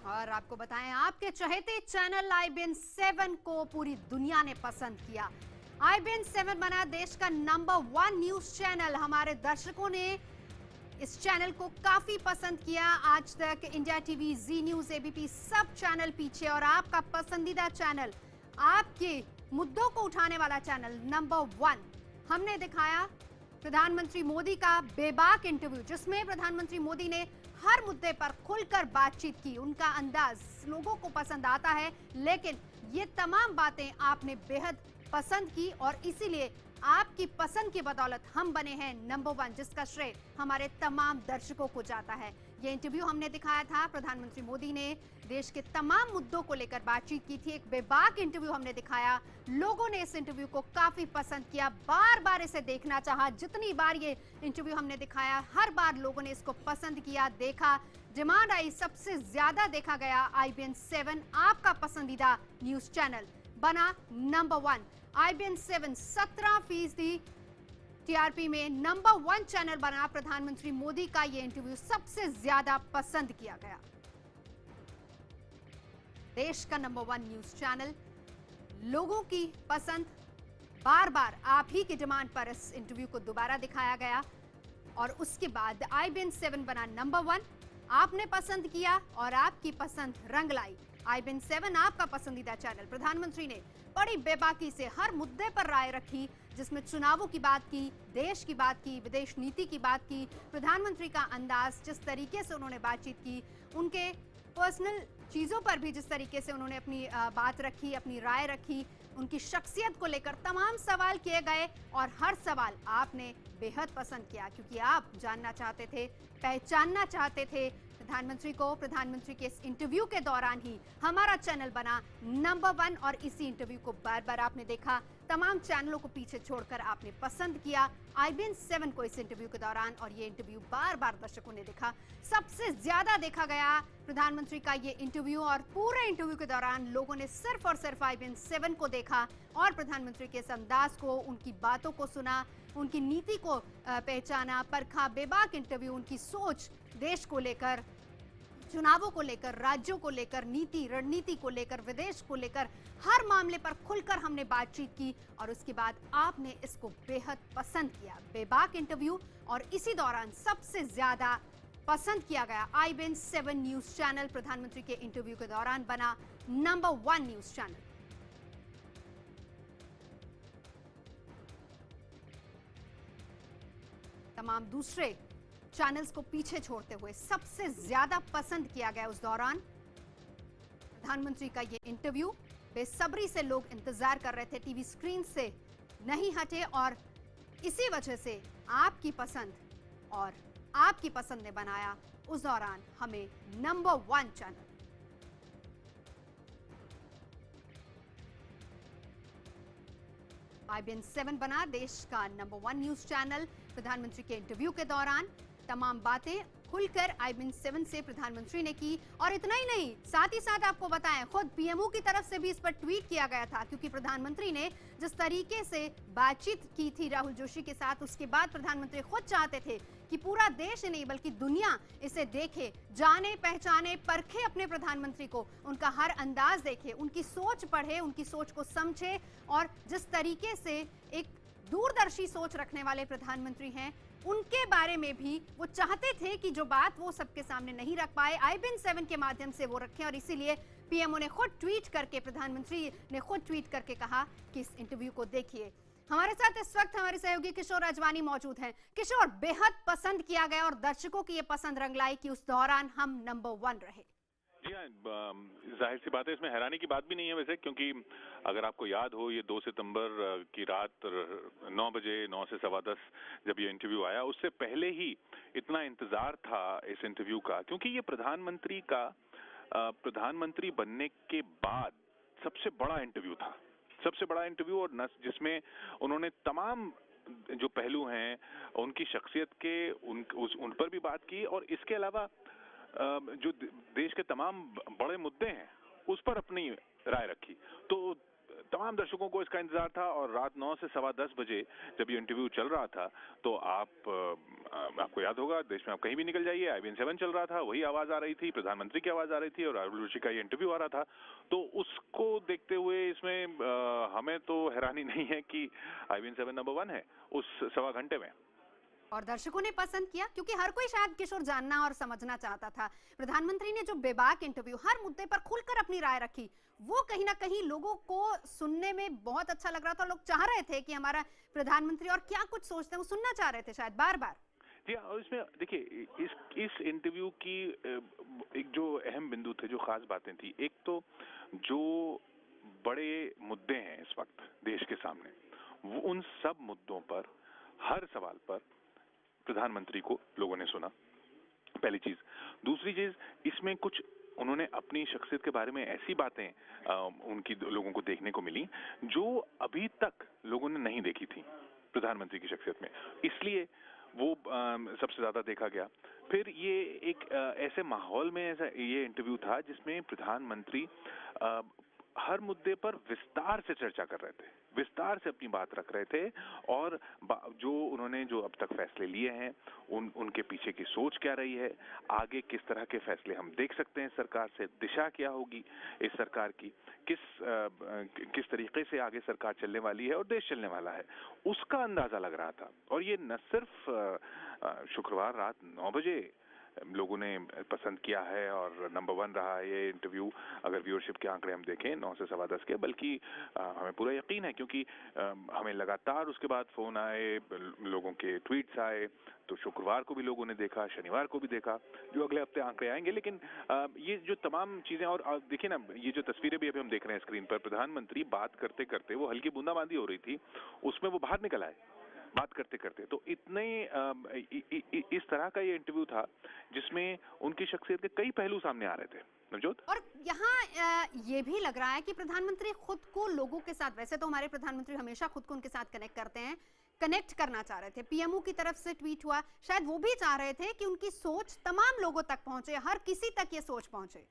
और आपको बताएं, आपके चहेते चैनल IBN 7 को पूरी दुनिया ने पसंद किया। IBN 7 बना देश का नंबर 1 न्यूज चैनल। हमारे दर्शकों ने इस चैनल को काफी पसंद किया। आज तक इंडिया टीवी, जी न्यूज, ABP सब चैनल पीछे, और आपका पसंदीदा चैनल, आपके मुद्दों को उठाने वाला चैनल नंबर 1। हमने दिखाया प्रधानमंत्री मोदी का बेबाक इंटरव्यू, जिसमें प्रधानमंत्री मोदी ने हर मुद्दे पर खुलकर बातचीत की। उनका अंदाज लोगों को पसंद आता है, लेकिन ये तमाम बातें आपने बेहद पसंद की, और इसीलिए आपकी पसंद की बदौलत हम बने हैं नंबर 1, जिसका श्रेय हमारे तमाम दर्शकों को जाता है। ये इंटरव्यू हमने दिखाया था। प्रधानमंत्री मोदी ने देश के तमाम मुद्दों को लेकर बातचीत की थी। एक बेबाक इंटरव्यू हमने दिखाया। लोगों ने इस इंटरव्यू को काफी पसंद किया, बार बार इसे देखना चाहा। जितनी बार ये इंटरव्यू हमने दिखाया, हर बार लोगों ने इसको पसंद किया, देखा, डिमांड आई। सबसे ज्यादा देखा गया IBN 7, आपका पसंदीदा न्यूज चैनल, बना नंबर 1। IBN 7 17% TRP में नंबर 1 चैनल बना। प्रधानमंत्री मोदी का यह इंटरव्यू सबसे ज्यादा पसंद किया गया। देश का नंबर 1 न्यूज चैनल, लोगों की पसंद, बार बार आप ही की डिमांड पर इस इंटरव्यू को दोबारा दिखाया गया, और उसके बाद IBN 7 बना नंबर 1। आपने पसंद किया और आपकी पसंद रंग लाई। IBN 7 आपका पसंदीदा चैनल। प्रधानमंत्री ने बड़ी बेबाकी से हर मुद्दे पर राय रखी, जिसमें चुनावों की बात की, देश की बात की, विदेश नीति की बात की। प्रधानमंत्री का अंदाज, जिस तरीके से उन्होंने बातचीत की, उनके पर्सनल चीजों पर भी जिस तरीके से उन्होंने अपनी बात रखी, अपनी राय रखी, उनकी शख्सियत को लेकर तमाम सवाल किए गए, और हर सवाल आपने बेहद पसंद किया, क्योंकि आप जानना चाहते थे, पहचानना चाहते थे प्रधानमंत्री को। प्रधानमंत्री के इस इंटरव्यू के दौरान ही हमारा चैनल बना नंबर 1, और इसी इंटरव्यू को बार बार आपने देखा। तमाम चैनलों को पीछे छोड़कर आपने पसंद किया IBN 7 को इस इंटरव्यू के दौरान, और ये इंटरव्यू बार बार दर्शकों ने देखा। सबसे ज्यादा देखा गया प्रधानमंत्री का ये इंटरव्यू, और पूरे इंटरव्यू के दौरान लोगों ने सिर्फ और सिर्फ IBN 7 को देखा, और प्रधानमंत्री के इस अंदाज को, उनकी बातों को सुना, उनकी नीति को पहचाना, परखा। बेबाक इंटरव्यू, उनकी सोच देश को लेकर, चुनावों को लेकर, राज्यों को लेकर, नीति रणनीति को लेकर, विदेश को लेकर, हर मामले पर खुलकर हमने बातचीत की, और उसके बाद आपने इसको बेहद पसंद किया। बेबाक इंटरव्यू, और इसी दौरान सबसे ज्यादा पसंद किया गया IBN 7 न्यूज चैनल प्रधानमंत्री के इंटरव्यू के दौरान बना नंबर 1 न्यूज चैनल। तमाम दूसरे चैनल्स को पीछे छोड़ते हुए सबसे ज्यादा पसंद किया गया उस दौरान प्रधानमंत्री का ये इंटरव्यू। बेसब्री से लोग इंतजार कर रहे थे, टीवी स्क्रीन से नहीं हटे, और इसी वजह से आपकी पसंद और आपकी पसंद ने बनाया उस दौरान हमें नंबर 1 चैनल। IBN 7 बना देश का नंबर 1 न्यूज चैनल। प्रधानमंत्री के इंटरव्यू के दौरान तमाम बातें खुलकर IBN 7 से प्रधानमंत्री ने की, और इतना ही नहीं, साथ ही साथ आपको बताएं, खुद PMO की तरफ से भी इस पर ट्वीट किया गया था, क्योंकि प्रधानमंत्री ने जिस तरीके से बातचीत की थी राहुल जोशी के साथ, उसके बाद प्रधानमंत्री खुद चाहते थे कि पूरा देश ही नहीं बल्कि दुनिया इसे देखे, जाने, पहचाने, परखे अपने प्रधानमंत्री को, उनका हर अंदाज देखे, उनकी सोच पढ़े, उनकी सोच को समझे, और जिस तरीके से एक दूरदर्शी सोच रखने वाले प्रधानमंत्री हैं, उनके बारे में भी वो चाहते थे कि जो बात वो सबके सामने नहीं रख पाए, IBN 7 के माध्यम से वो रखें, और इसीलिए PMO ने खुद ट्वीट करके, प्रधानमंत्री ने खुद ट्वीट करके कहा कि इस इंटरव्यू को देखिए। हमारे साथ इस वक्त हमारे सहयोगी किशोर अजवानी मौजूद हैं। किशोर, बेहद पसंद किया गया, और दर्शकों की ये पसंद रंग लाई कि उस दौरान हम नंबर 1 रहे। जी हाँ, जाहिर सी बात है, इसमें हैरानी की बात भी नहीं है वैसे, क्योंकि अगर आपको याद हो, ये 2 सितंबर की रात 9 बजे, 9 से 10:15 जब ये इंटरव्यू आया, उससे पहले ही इतना इंतजार था इस इंटरव्यू का, क्योंकि ये प्रधानमंत्री का प्रधानमंत्री बनने के बाद सबसे बड़ा इंटरव्यू था, सबसे बड़ा इंटरव्यू, और जिसमें उन्होंने तमाम जो पहलू हैं उनकी शख्सियत के, उन पर भी बात की, और इसके अलावा जो देश के तमाम बड़े मुद्दे हैं उस पर अपनी राय रखी। तो तमाम दर्शकों को इसका इंतजार था और रात 9 से सवा 10 बजे जब ये इंटरव्यू चल रहा था तो आपको याद होगा देश में आप कहीं भी निकल जाइए, IBN 7 चल रहा था, वही आवाज आ रही थी, प्रधानमंत्री की आवाज आ रही थी और राहुल जोशी का ये इंटरव्यू आ रहा था। तो उसको देखते हुए इसमें हमें तो हैरानी नहीं है कि IBN 7 नंबर 1 है उस सवा घंटे में। और दर्शकों ने पसंद किया क्योंकि हर कोई शायद किशोर जानना और समझना चाहता था। प्रधानमंत्री ने जो बेबाक इंटरव्यू हर मुद्दे पर खुलकर अपनी राय रखी, वो कहीं ना कहीं लोगों को सुनने में बहुत अच्छा लग रहा था। लोग चाह रहे थे कि हमारा प्रधानमंत्री और क्या कुछ सोचते हैं वो सुनना चाह रहे थे शायद बार बार। जी और इसमें देखिए इस इंटरव्यू की एक जो अहम बिंदु थे, जो खास बातें थी, एक तो जो बड़े मुद्दे हैं इस वक्त देश के सामने, वो उन सब मुद्दों पर हर सवाल पर प्रधानमंत्री को लोगों ने सुना, पहली चीज। दूसरी चीज, इसमें कुछ उन्होंने अपनी शख्सियत के बारे में ऐसी बातें उनकी लोगों को देखने को मिली जो अभी तक लोगों ने नहीं देखी थी प्रधानमंत्री की शख्सियत में, इसलिए वो सबसे ज्यादा देखा गया। फिर ये एक ऐसे माहौल में ऐसा ये इंटरव्यू था जिसमें प्रधानमंत्री हर मुद्दे पर विस्तार से चर्चा कर रहे थे, विस्तार से अपनी बात रख रहे थे और जो उन्होंने जो अब तक फैसले लिए हैं उनके पीछे की सोच क्या रही है, आगे किस तरह के फैसले हम देख सकते हैं सरकार से, दिशा क्या होगी इस सरकार की, किस तरीके से आगे सरकार चलने वाली है और देश चलने वाला है, उसका अंदाजा लग रहा था। और ये न सिर्फ शुक्रवार रात 9 बजे लोगों ने पसंद किया है और नंबर 1 रहा है ये इंटरव्यू, अगर व्यूअरशिप के आंकड़े हम देखें 9 से सवा 10 के, बल्कि हमें पूरा यकीन है क्योंकि हमें लगातार उसके बाद फोन आए, लोगों के ट्वीट्स आए, तो शुक्रवार को भी लोगों ने देखा, शनिवार को भी देखा, जो अगले हफ्ते आंकड़े आएंगे। लेकिन ये जो तमाम चीजें, और देखिए ना, ये जो तस्वीरें भी अभी हम देख रहे हैं स्क्रीन पर, प्रधानमंत्री बात करते करते, वो हल्की बूंदाबांदी हो रही थी, उसमें वो बाहर निकल आए बात करते करते। तो इतने इस तरह का ये इंटरव्यू था जिसमें उनकी शख्सियत के कई पहलू सामने आ रहे थे। नवजोत, और यहाँ ये भी लग रहा है कि प्रधानमंत्री खुद को लोगों के साथ, वैसे तो हमारे प्रधानमंत्री हमेशा खुद को उनके साथ कनेक्ट करते हैं, कनेक्ट करना चाह रहे थे। पीएमओ की तरफ से ट्वीट हुआ, शायद वो भी चाह रहे थे कि उनकी सोच तमाम लोगों तक पहुंचे, हर किसी तक ये सोच पहुंचे।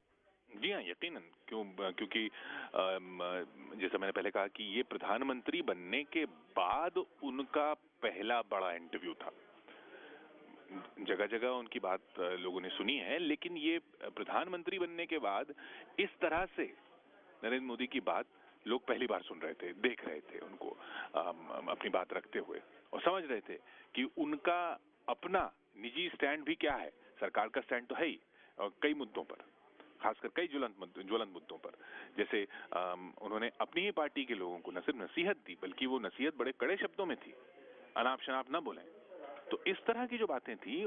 जी हाँ, यकीनन, क्योंकि जैसा मैंने पहले कहा कि ये प्रधानमंत्री बनने के बाद उनका पहला बड़ा इंटरव्यू था। जगह जगह उनकी बात लोगों ने सुनी है, लेकिन ये प्रधानमंत्री बनने के बाद इस तरह से नरेंद्र मोदी की बात लोग पहली बार सुन रहे थे, देख रहे थे उनको अपनी बात रखते हुए, और समझ रहे थे कि उनका अपना निजी स्टैंड भी क्या है। सरकार का स्टैंड तो है ही, कई मुद्दों पर, खासकर कई ज्वलंत मुद्दों पर, जैसे उन्होंने अपनी ही पार्टी के लोगों को न सिर्फ नसीहत दी, बल्कि वो नसीहत बड़े कड़े शब्दों में थी, अनाप शनाप न बोलें। तो इस तरह की जो बातें थी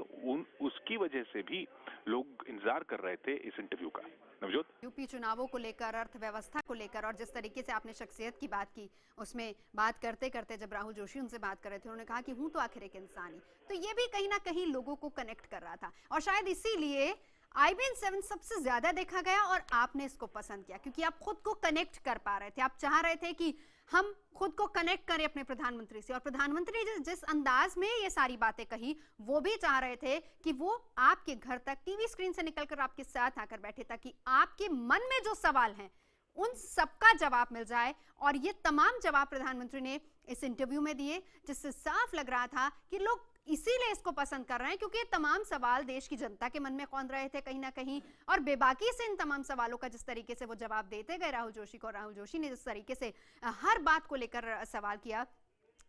उसकी वजह से भी लोग इंतजार कर रहे थे इस इंटरव्यू का। नवजोत, यूपी चुनावों को लेकर, अर्थव्यवस्था को लेकर, और जिस तरीके से आपने शख्सियत की बात की, उसमें बात करते करते जब राहुल जोशी उनसे बात कर रहे थे, उन्होंने कहा कि हूं तो आखिर एक इंसान ही, तो ये भी कहीं ना कहीं लोगों को कनेक्ट कर रहा था। और शायद इसीलिए IBN 7 सबसे ज्यादा देखा गया और आपने इसको पसंद किया, क्योंकि आप खुद को कनेक्ट कर पा रहे थे। आप चाह रहे थे कि हम खुद को कनेक्ट करें अपने प्रधानमंत्री से, और प्रधानमंत्री ने जिस अंदाज में ये सारी बातें कही, वो भी चाह रहे थे कि वो आपके घर तक टीवी स्क्रीन से निकलकर आपके साथ आकर बैठे, ताकि आपके मन में जो सवाल हैं उन सबका जवाब मिल जाए। और ये तमाम जवाब प्रधानमंत्री ने इस इंटरव्यू में दिए, जिससे साफ लग रहा था कि लोग इसीलिए इसको पसंद कर रहे हैं, क्योंकि ये तमाम सवाल देश की जनता के मन में कौंध रहे थे कहीं ना कहीं, और बेबाकी से इन तमाम सवालों का जिस तरीके से वो जवाब देते गए राहुल जोशी को, राहुल जोशी ने जिस तरीके से हर बात को लेकर सवाल किया,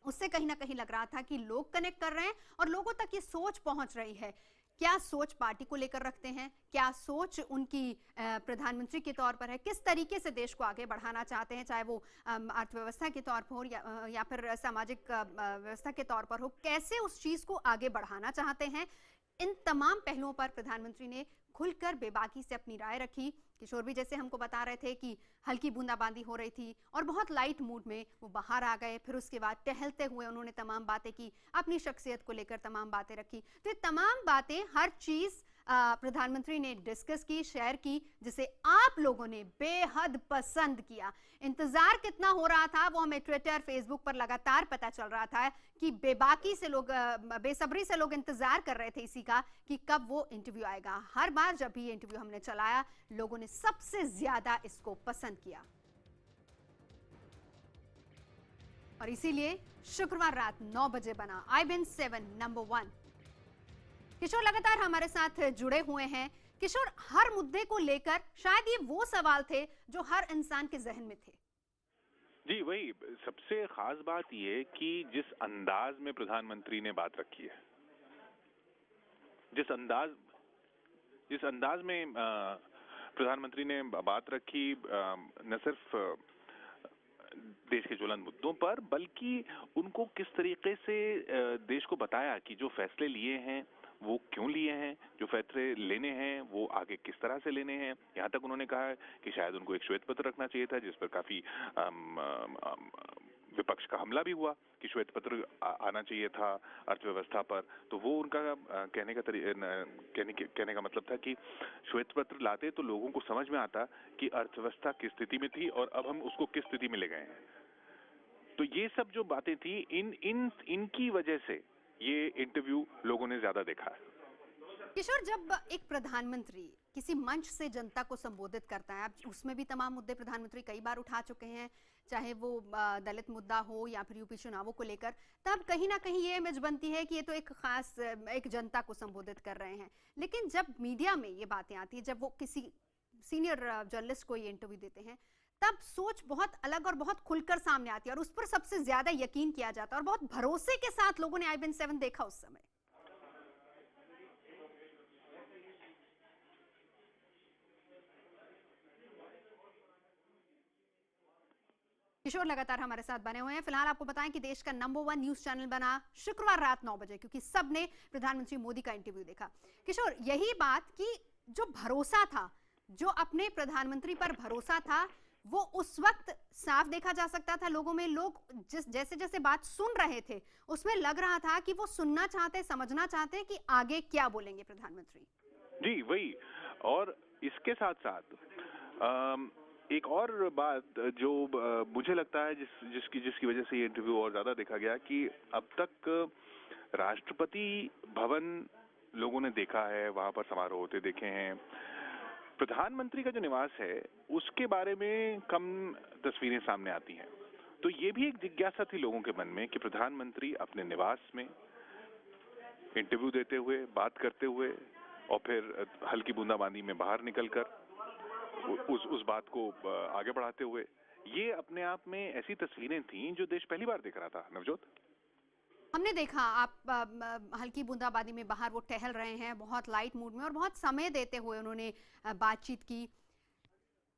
उससे कहीं ना कहीं लग रहा था कि लोग कनेक्ट कर रहे हैं और लोगों तक ये सोच पहुंच रही है। क्या सोच पार्टी को लेकर रखते हैं, क्या सोच उनकी प्रधानमंत्री के तौर पर है, किस तरीके से देश को आगे बढ़ाना चाहते हैं, चाहे वो अर्थव्यवस्था के तौर पर हो या फिर सामाजिक व्यवस्था के तौर पर हो, कैसे उस चीज को आगे बढ़ाना चाहते हैं, इन तमाम पहलुओं पर प्रधानमंत्री ने खुलकर बेबाकी से अपनी राय रखी। किशोर भी जैसे हमको बता रहे थे कि हल्की बूंदाबांदी हो रही थी और बहुत लाइट मूड में वो बाहर आ गए, फिर उसके बाद टहलते हुए उन्होंने तमाम बातें की, अपनी शख्सियत को लेकर तमाम बातें रखी। तो ये तमाम बातें, हर चीज प्रधानमंत्री ने डिस्कस की, शेयर की, जिसे आप लोगों ने बेहद पसंद किया। इंतजार कितना हो रहा था वो हमें ट्विटर, फेसबुक पर लगातार पता चल रहा था कि बेबाकी से लोग, बेसब्री से लोग इंतजार कर रहे थे इसी का कि कब वो इंटरव्यू आएगा। हर बार जब भी ये इंटरव्यू हमने चलाया, लोगों ने सबसे ज्यादा इसको पसंद किया। और इसीलिए शुक्रवार रात 9 बजे बना IBN7 नंबर 1। किशोर लगातार हमारे साथ जुड़े हुए हैं। किशोर, हर मुद्दे को लेकर शायद ये वो सवाल थे जो हर इंसान के जहन में थे। जी, वही सबसे खास बात ये कि जिस अंदाज में प्रधानमंत्री ने बात रखी है, जिस अंदाज में प्रधानमंत्री ने बात रखी, न सिर्फ देश के ज्वलंत मुद्दों पर, बल्कि उनको किस तरीके से देश को बताया कि जो फैसले लिए हैं वो क्यों लिए हैं, जो फैसले लेने हैं वो आगे किस तरह से लेने हैं। यहाँ तक उन्होंने कहा कि शायद उनको एक श्वेत पत्र रखना चाहिए था, जिस पर काफी विपक्ष का हमला भी हुआ कि श्वेत पत्र आना चाहिए था अर्थव्यवस्था पर। तो वो उनका कहने का मतलब था कि श्वेत पत्र लाते तो लोगों को समझ में आता कि अर्थव्यवस्था किस स्थिति में थी और अब हम उसको किस स्थिति में ले गए हैं। तो ये सब जो बातें थी, इनकी वजह से ये इंटरव्यू लोगों ने ज्यादा देखा है। किशोर, जब एक प्रधानमंत्री किसी मंच से जनता को संबोधित करता है, अब उसमें भी तमाम मुद्दे प्रधानमंत्री कई बार उठा चुके हैं, चाहे वो दलित मुद्दा हो या फिर यूपी चुनावों को लेकर, तब कहीं ना कहीं ये इमेज बनती है कि ये तो एक खास एक जनता को संबोधित कर रहे हैं। लेकिन जब मीडिया में ये बातें आती है, जब वो किसी सीनियर जर्नलिस्ट को ये इंटरव्यू देते हैं, तब सोच बहुत अलग और बहुत खुलकर सामने आती है और उस पर सबसे ज्यादा यकीन किया जाता है और बहुत भरोसे के साथ लोगों ने IBN7 देखा उस समय। किशोर लगातार हमारे साथ बने हुए हैं। फिलहाल आपको बताएं कि देश का नंबर 1 न्यूज चैनल बना शुक्रवार रात 9 बजे, क्योंकि सबने प्रधानमंत्री मोदी का इंटरव्यू देखा। किशोर, यही बात कि जो भरोसा था, जो अपने प्रधानमंत्री पर भरोसा था, वो उस वक्त साफ देखा जा सकता था लोगों में। लोग जैसे जैसे बात सुन रहे थे, उसमें लग रहा था कि वो सुनना चाहते, समझना चाहते कि आगे क्या बोलेंगे प्रधानमंत्री। जी, वही। और इसके साथ साथ एक और बात जो मुझे लगता है जिसकी वजह से ये इंटरव्यू और ज्यादा देखा गया, कि अब तक राष्ट्रपति भवन लोगों ने देखा है, वहां पर समारोह होते देखे हैं। प्रधानमंत्री का जो निवास है उसके बारे में कम तस्वीरें सामने आती हैं। तो ये भी एक जिज्ञासा थी लोगों के मन में कि प्रधानमंत्री अपने निवास में इंटरव्यू देते हुए, बात करते हुए और फिर हल्की बूंदाबांदी में बाहर निकलकर उस बात को आगे बढ़ाते हुए, ये अपने आप में ऐसी तस्वीरें थीं जो देश पहली बार देख रहा था। नवजोत, हमने देखा आप हल्की बूंदाबांदी में बाहर वो टहल रहे हैं, बहुत लाइट मूड में और बहुत समय देते हुए उन्होंने बातचीत की।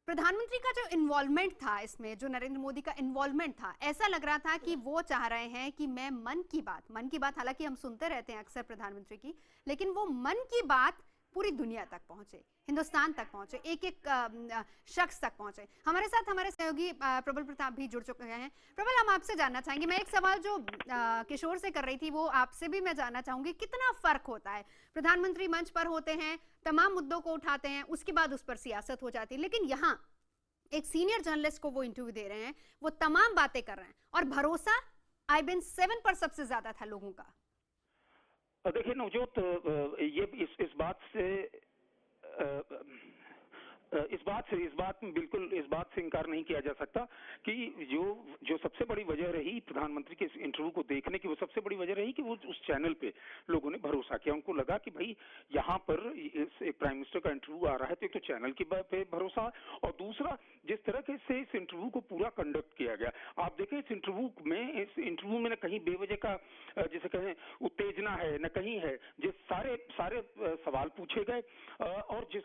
प्रधानमंत्री का जो इन्वॉल्वमेंट था इसमें, जो नरेंद्र मोदी का इन्वॉल्वमेंट था, ऐसा लग रहा था कि वो चाह रहे हैं कि मैं मन की बात हालांकि हम सुनते रहते हैं अक्सर प्रधानमंत्री की, लेकिन वो मन की बात पूरी दुनिया तक पहुंचे, हिंदुस्तान तक पहुंचे, एक एक शख्स तक पहुंचे। हमारे साथ हमारे सहयोगी प्रबल प्रताप भी जुड़ चुके हैं। प्रबल, हम आपसे जानना चाहेंगे, मैं एक सवाल जो किशोर से कर रही थी वो आपसे भी मैं जानना चाहूंगी, कितना फर्क होता है? प्रधानमंत्री मंच पर होते हैं, तमाम मुद्दों को उठाते हैं, उसके बाद उस पर सियासत हो जाती है, लेकिन यहाँ एक सीनियर जर्नलिस्ट को वो इंटरव्यू दे रहे हैं, वो तमाम बातें कर रहे हैं और भरोसा IBN7 पर सबसे ज्यादा था लोगों का। देखिए नवजोत, ये इस बात से इनकार नहीं किया जा सकता कि जो सबसे बड़ी वजह रही प्रधानमंत्री के इस इंटरव्यू को देखने की, वो सबसे बड़ी वजह रही कि वो उस चैनल पे लोगों ने भरोसा किया। उनको लगा कि भाई यहाँ पर एक प्राइम मिनिस्टर का इंटरव्यू आ रहा है, तो एक तो चैनल की पे भरोसा, और दूसरा जिस तरह से इस इंटरव्यू को पूरा कंडक्ट किया गया। आप देखें इस इंटरव्यू में न कहीं बेवजह का जिसे कहें उत्तेजना है, न कहीं है। जिस सारे सवाल पूछे गए और जिस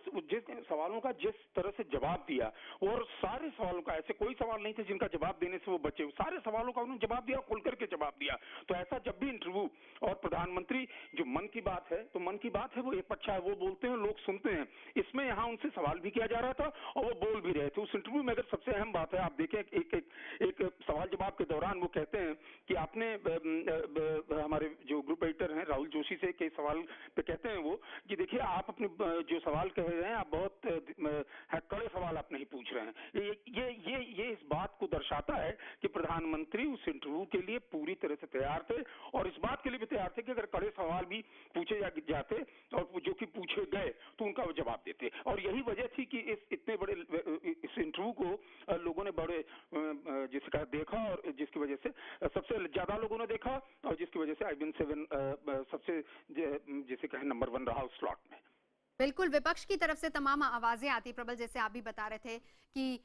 सवालों का जिस तरह से जवाब दिया, और सारे सवालों का, ऐसे कोई सवाल नहीं थे जिनका जवाब देने से वो बचे, सारे सवालों का उन्होंने जवाब दिया, खुल करके जवाब दिया। तो ऐसा जब भी इंटरव्यू और प्रधानमंत्री जो मन की बात है, तो मन की बात है वो एक अच्छा है, वो बोलते हैं, लोग सुनते हैं। इसमें यहाँ उनसे सवाल भी किया जा रहा था और वो बोल भी रहे थे। उस इंटरव्यू में अगर सबसे अहम बात है, आप देखें एक सवाल जवाब के दौरान वो कहते हैं कि आपने हमारे जो ग्रुप एडिटर हैं राहुल जोशी से के सवाल पे कहते हैं वो कि देखिए आप अपने जो सवाल कह रहे हैं, आप बहुत कड़े सवाल आप नहीं पूछ रहे हैं। ये इस बात को दर्शाता है कि प्रधानमंत्री उस इंटरव्यू के लिए पूरी तरह से तैयार थे और इस बात के लिए भी तैयार थे कि अगर कड़े सवाल भी पूछे जाते और जो कि पूछे गए तो उनका जवाब जवाब देते। और यही वजह थी कि इस इतने बड़े इस इंटरव्यू को लोगों ने बड़े जिसे कहा देखा, और जिसकी वजह से सबसे ज्यादा लोगों ने देखा, और जिसकी वजह से IBN7 सबसे जिसे कहें नंबर 1 रहा उस स्लॉट में। बिल्कुल, विपक्ष की तरफ से तमाम आवाजें आती, प्रबल, जैसे आप भी बता रहे थे कि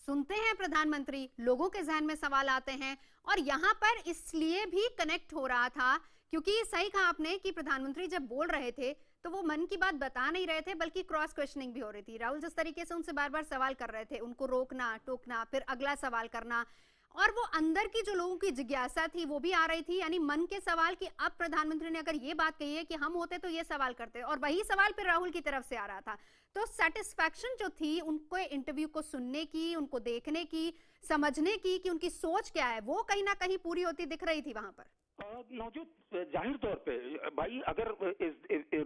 सुनते हैं प्रधानमंत्री, लोगों के जहन में सवाल आते हैं, और यहाँ पर इसलिए भी कनेक्ट हो रहा था क्योंकि सही कहा आपने कि प्रधानमंत्री जब बोल रहे थे तो वो मन की बात बता नहीं रहे थे, बल्कि क्रॉस क्वेश्चनिंग भी हो रही थी। राहुल जिस तरीके से उनसे बार बार सवाल कर रहे थे, उनको रोकना टोकना, फिर अगला सवाल करना, और वो अंदर की जो लोगों की जिज्ञासा थी वो भी आ रही थी, यानी मन के सवाल कि अब प्रधानमंत्री ने अगर ये बात कही है कि हम होते तो ये सवाल करते, और वही सवाल फिर राहुल की तरफ से आ रहा था। तो सेटिस्फैक्शन जो थी उनको इंटरव्यू को सुनने की, उनको देखने की, समझने की कि उनकी सोच क्या है, वो कहीं ना कहीं पूरी होती दिख रही थी वहां पर। नवजोत, जाहिर तौर पे भाई, अगर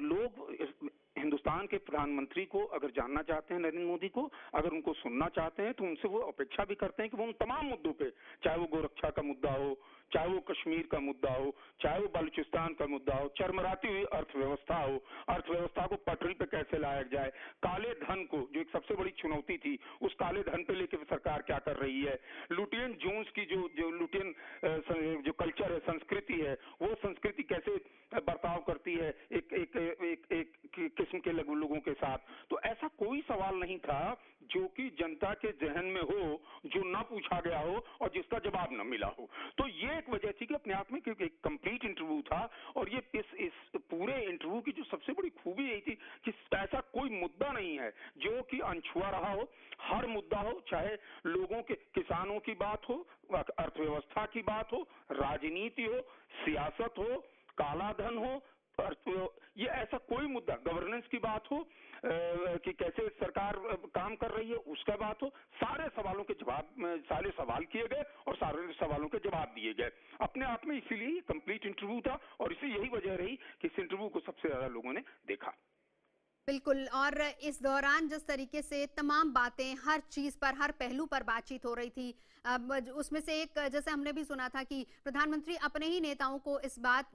लोग हिंदुस्तान के प्रधानमंत्री को अगर जानना चाहते हैं, नरेंद्र मोदी को अगर उनको सुनना चाहते हैं, तो उनसे वो अपेक्षा भी करते हैं कि वो उन तमाम मुद्दों पे, चाहे वो गोरक्षा का मुद्दा हो, चाहे वो कश्मीर का मुद्दा हो, चाहे वो बलूचिस्तान का मुद्दा हो, चरमराती हुई अर्थव्यवस्था हो, अर्थव्यवस्था को पटरी पे कैसे लाया जाए, काले धन को, जो एक सबसे बड़ी चुनौती थी, उस काले धन पे लेके सरकार क्या कर रही है, लुटियन जोन्स की जो लुटियन जो कल्चर है, संस्कृति है, वो संस्कृति कैसे बर्ताव करती है एक किस्म के लोगों के साथ। तो ऐसा कोई सवाल नहीं था जो कि जनता के जहन में हो, जो ना पूछा गया हो और जिसका जवाब न मिला हो। तो ये एक वजह थी कि अपने आप में एक कंप्लीट इंटरव्यू था। और ये इस पूरे इंटरव्यू की जो सबसे बड़ी खूबी यही थी कि ऐसा कोई मुद्दा नहीं है जो कि अनछुआ रहा हो। हर मुद्दा हो, चाहे लोगों के, किसानों की बात हो, अर्थव्यवस्था की बात हो, राजनीति हो, सियासत हो, काला धन हो, ये ऐसा कोई मुद्दा, गवर्नेंस की बात हो कि कैसे सरकार काम कर रही है उसका बात हो, सारे सवालों के जवाब, सारे सवाल किए गए और सारे सवालों के जवाब दिए गए अपने आप में। इसीलिए कंप्लीट इंटरव्यू था, और इसी यही वजह रही कि इस इंटरव्यू को सबसे ज्यादा लोगों ने देखा। बिल्कुल, और इस दौरान जिस तरीके से तमाम बातें, हर चीज पर, हर पहलू पर बातचीत हो रही थी, उसमें से एक जैसे हमने भी सुना था कि प्रधानमंत्री अपने ही नेताओं को इस बात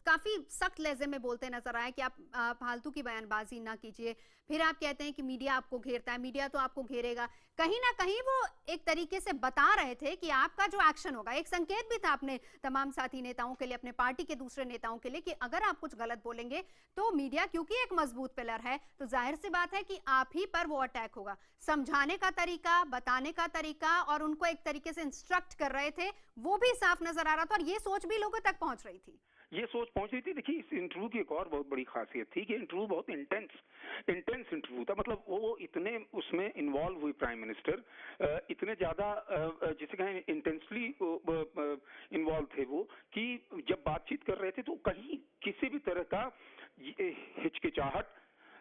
काफी सख्त लहजे में बोलते नजर आए कि आप फालतू की बयानबाजी ना कीजिए। फिर आप कहते हैं कि मीडिया आपको घेरता है, मीडिया तो आपको घेरेगा। कहीं ना कहीं वो एक तरीके से बता रहे थे कि आपका जो एक्शन होगा, एक संकेत भी था अपने तमाम साथी नेताओं के लिए, अपने पार्टी के दूसरे नेताओं के लिए, कि अगर आप कुछ गलत बोलेंगे तो मीडिया क्योंकि एक मजबूत पिलर है, तो जाहिर सी बात है कि आप ही पर वो अटैक होगा। समझाने का तरीका, बताने का तरीका, और उनको एक तरीके से इंस्ट्रक्ट कर रहे थे, वो भी साफ नजर आ रहा था, और ये सोच भी लोगों तक पहुंच रही थी। ये सोच पहुंच रही थी। देखिए, इस इंटरव्यू की एक और बहुत बड़ी खासियत थी कि इंटरव्यू बहुत इंटेंस इंटरव्यू था। मतलब वो इतने उसमें इन्वॉल्व हुई, प्राइम मिनिस्टर इतने ज्यादा जिसे कहें इंटेंसली इन्वॉल्व थे वो, कि जब बातचीत कर रहे थे तो कहीं किसी भी तरह का हिचकिचाहट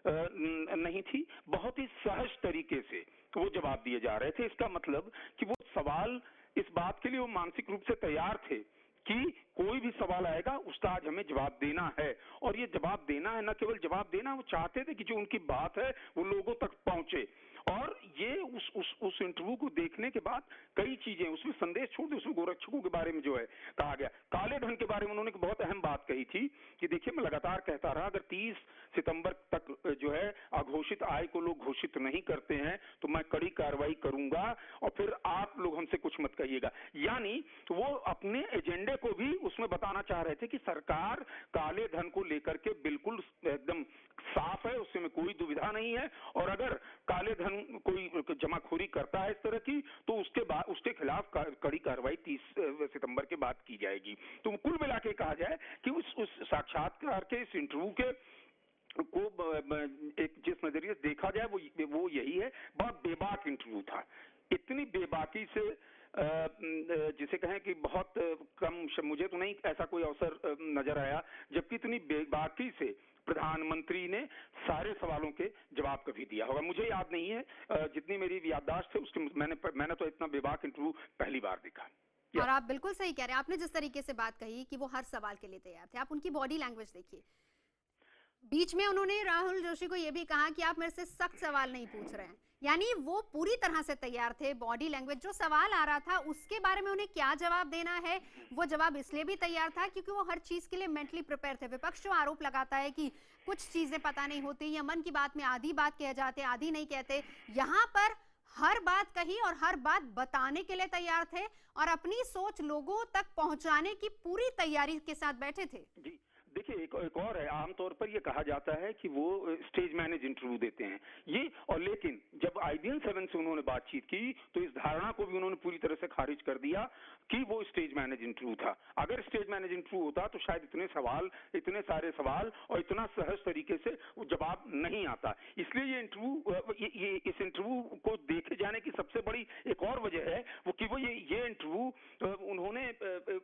नहीं थी। बहुत ही सहज तरीके से वो जवाब दिए जा रहे थे। इसका मतलब कि वो सवाल, इस बात के लिए वो मानसिक रूप से तैयार थे कि कोई भी सवाल आएगा उसका आज हमें जवाब देना है। और ये जवाब देना है, न केवल जवाब देना, वो चाहते थे कि जो उनकी बात है वो लोगों तक पहुंचे। और ये उस इंटरव्यू को देखने के बाद कई चीजें उसमें संदेश छोड़ दी। उसमें गोरक्षकों के बारे में जो है कहा गया, काले धन के बारे में उन्होंने बहुत अहम बात कही थी कि देखिए, मैं लगातार कहता रहा, अगर 30 सितंबर तक जो है अघोषित आय को लोग घोषित नहीं करते हैं तो मैं कड़ी कार्रवाई करूंगा, और फिर आप लोग हमसे कुछ मत कहिएगा। यानी वो अपने एजेंडे को भी उसमें बताना चाह रहे थे कि सरकार काले धन को लेकर के बिल्कुल एकदम साफ है, उसमें कोई दुविधा नहीं है। और अगर काले धन कोई जमाखोरी करता है इस तरह की, तो उसके खिलाफ कड़ी कार्रवाई 30 सितंबर के बाद की जाएगी। तो कुल मिला के कहा जाए कि उस साक्षात्कार के, इस इंटरव्यू के को एक जिस नजरिए से देखा जाए वो यही है, बहुत बेबाक इंटरव्यू था। इतनी बेबाकी से जिसे कहें कि बहुत कम, मुझे तो नहीं ऐसा कोई अवसर नजर आया जबकि इतनी बेबाकी से प्रधानमंत्री ने सारे सवालों के जवाब कभी दिया होगा। मुझे याद नहीं है, जितनी मेरी याददाश्त है उसके, मैंने तो इतना बेबाक इंटरव्यू पहली बार देखा। और आप बिल्कुल सही कह रहे हैं। आपने जिस तरीके से बात कही कि वो हर सवाल के लिए तैयार थे, आप उनकी बॉडी लैंग्वेज देखिए। बीच में उन्होंने राहुल जोशी को यह भी कहा कि आप मेरे से सख्त सवाल नहीं पूछ रहे हैं, यानी वो पूरी तरह से तैयार थे। बॉडी लैंग्वेज, जो सवाल आ रहा था उसके बारे में उन्हें क्या जवाब देना है, वो जवाब इसलिए भी तैयार था क्योंकि वो हर चीज के लिए मेंटली प्रिपेयर थे। विपक्ष जो आरोप लगाता है कि कुछ चीजें पता नहीं होती या मन की बात में आधी बात कह जाते, आधी नहीं कहते। यहाँ पर हर बात कही और हर बात बताने के लिए तैयार थे और अपनी सोच लोगों तक पहुंचाने की पूरी तैयारी के साथ बैठे थे। जी देखिए, एक और है, आमतौर पर ये कहा जाता है कि वो स्टेज मैनेज इंटरव्यू देते हैं ये, और लेकिन जब IBN 7 से उन्होंने बातचीत की तो इस धारणा को भी उन्होंने पूरी तरह से खारिज कर दिया कि वो स्टेज मैनेज इंटरव्यू था। अगर स्टेज मैनेज इंटरव्यू होता तो शायद इतने सारे सवाल और इतना सहज तरीके से वो जवाब नहीं आता। इसलिए ये इंटरव्यू, इस इंटरव्यू को देखे जाने की सबसे बड़ी एक और वजह है वो कि वो ये इंटरव्यू उन्होंने,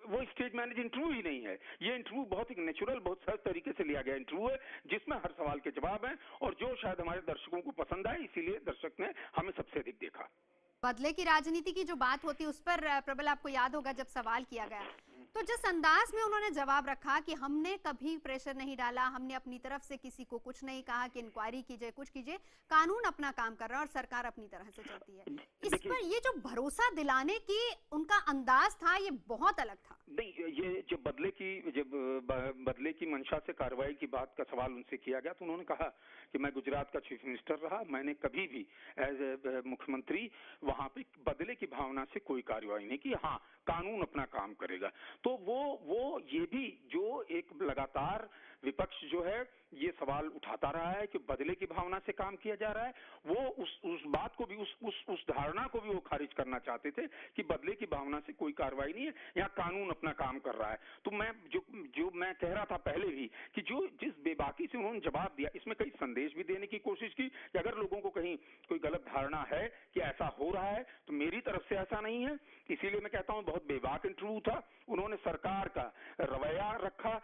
वो स्टेज मैनेज इंटरव्यू ही नहीं है। ये इंटरव्यू बहुत ही नेचुरल, बहुत सहज तरीके से लिया गया इंटरव्यू है जिसमें हर सवाल के जवाब हैं और जो शायद हमारे दर्शकों को पसंद आए, इसीलिए दर्शक ने हमें सबसे अधिक देखा। बदले की राजनीति की जो बात होती है उस पर प्रबल आपको याद होगा जब सवाल किया गया तो जिस अंदाज में उन्होंने जवाब रखा कि हमने कभी प्रेशर नहीं डाला, हमने अपनी तरफ से किसी को कुछ नहीं कहा कि इंक्वायरी कीजिए, कुछ कीजिए, कानून अपना काम कर रहा है और सरकार अपनी तरह से चलती है। इस पर ये जो भरोसा दिलाने की उनका अंदाज था ये बहुत अलग था। नहीं, ये जब बदले की मंशा से कार्रवाई की बात का सवाल उनसे किया गया तो उन्होंने कहा कि मैं गुजरात का चीफ मिनिस्टर रहा, मैंने कभी भी एज ए मुख्यमंत्री वहां पे बदले की भावना से कोई कार्रवाई नहीं की। हाँ, कानून अपना काम करेगा। तो वो ये भी जो एक लगातार विपक्ष जो है ये सवाल उठाता रहा है कि बदले की भावना से काम किया जा रहा है, वो उस बात को भी, उस धारणा को भी वो खारिज करना चाहते थे कि बदले की भावना से कोई कार्रवाई नहीं है, यहाँ कानून अपना काम कर रहा है। तो मैं जो मैं कह रहा था पहले भी कि जिस बेबाकी से उन्होंने जवाब दिया, इसमें कई संदेश भी देने की कोशिश की कि अगर लोगों को कहीं कोई गलत धारणा है कि ऐसा हो रहा है तो मेरी तरफ से ऐसा नहीं है। इसीलिए मैं कहता हूं बहुत बेबाक इंटरव्यू था। उन्होंने सरकार का रवैया रखा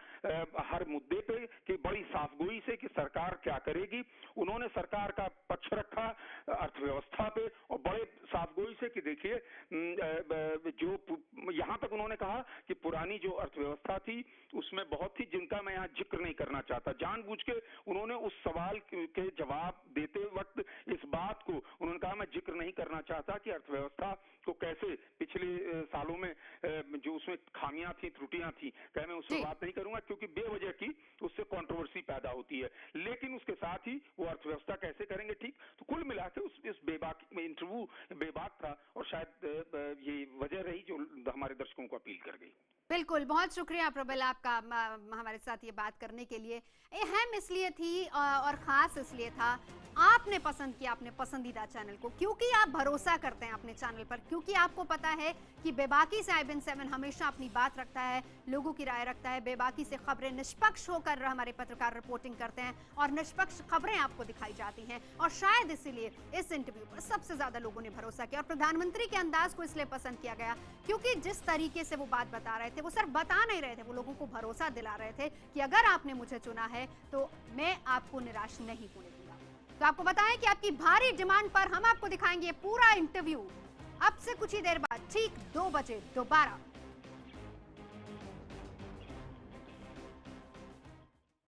हर मुद्दे पे कि बड़ी साफगोई से कि सरकार क्या करेगी। उन्होंने सरकार का पक्ष रखा अर्थव्यवस्था पे और बड़े साफगोई से कि देखिए, जो यहां तक उन्होंने कहा कि पुरानी जो अर्थव्यवस्था थी उसमें बहुत थी जिनका मैं यहाँ जिक्र नहीं करना चाहता। जानबूझ के उन्होंने उस सवाल के जवाब देते वक्त इस बात को उन्होंने कहा मैं जिक्र नहीं करना चाहता कि अर्थव्यवस्था को कैसे पिछले सालों में जो उसमें खामियां थी, त्रुटियां थी, मैं उस पर बात नहीं करूंगा क्योंकि बेवजह की उससे कंट्रोवर्सी पैदा होती है। लेकिन उसके साथ ही वो अर्थव्यवस्था कैसे करेंगे ठीक। तो कुल मिला के इस बेबाक इंटरव्यू बेबाक था और शायद ये वजह रही जो हमारे दर्शकों को अपील कर गई। बिल्कुल, बहुत शुक्रिया प्रबल आपका हमारे साथ ये बात करने के लिए। अहम इसलिए थी और ख़ास इसलिए था आपने पसंद किया अपने पसंदीदा चैनल को, क्योंकि आप भरोसा करते हैं अपने चैनल पर, क्योंकि आपको पता है कि बेबाकी से IBN 7 हमेशा अपनी बात रखता है, लोगों की राय रखता है, बेबाकी से खबरें निष्पक्ष होकर हमारे पत्रकार रिपोर्टिंग करते हैं और निष्पक्ष खबरें आपको दिखाई जाती हैं। और शायद इसीलिए इस इंटरव्यू पर सबसे ज्यादा लोगों ने भरोसा किया और प्रधानमंत्री के अंदाज को इसलिए पसंद किया गया क्योंकि जिस तरीके से वो बात बता रहे थे, वो सिर्फ बता नहीं रहे थे, वो लोगों को भरोसा दिला रहे थे कि अगर आपने मुझे चुना है तो मैं आपको निराश नहीं होने दूंगा। तो आपको बताएं कि आपकी भारी डिमांड पर हम आपको दिखाएंगे पूरा इंटरव्यू अब से कुछ ही देर बाद ठीक 2 बजे दोबारा।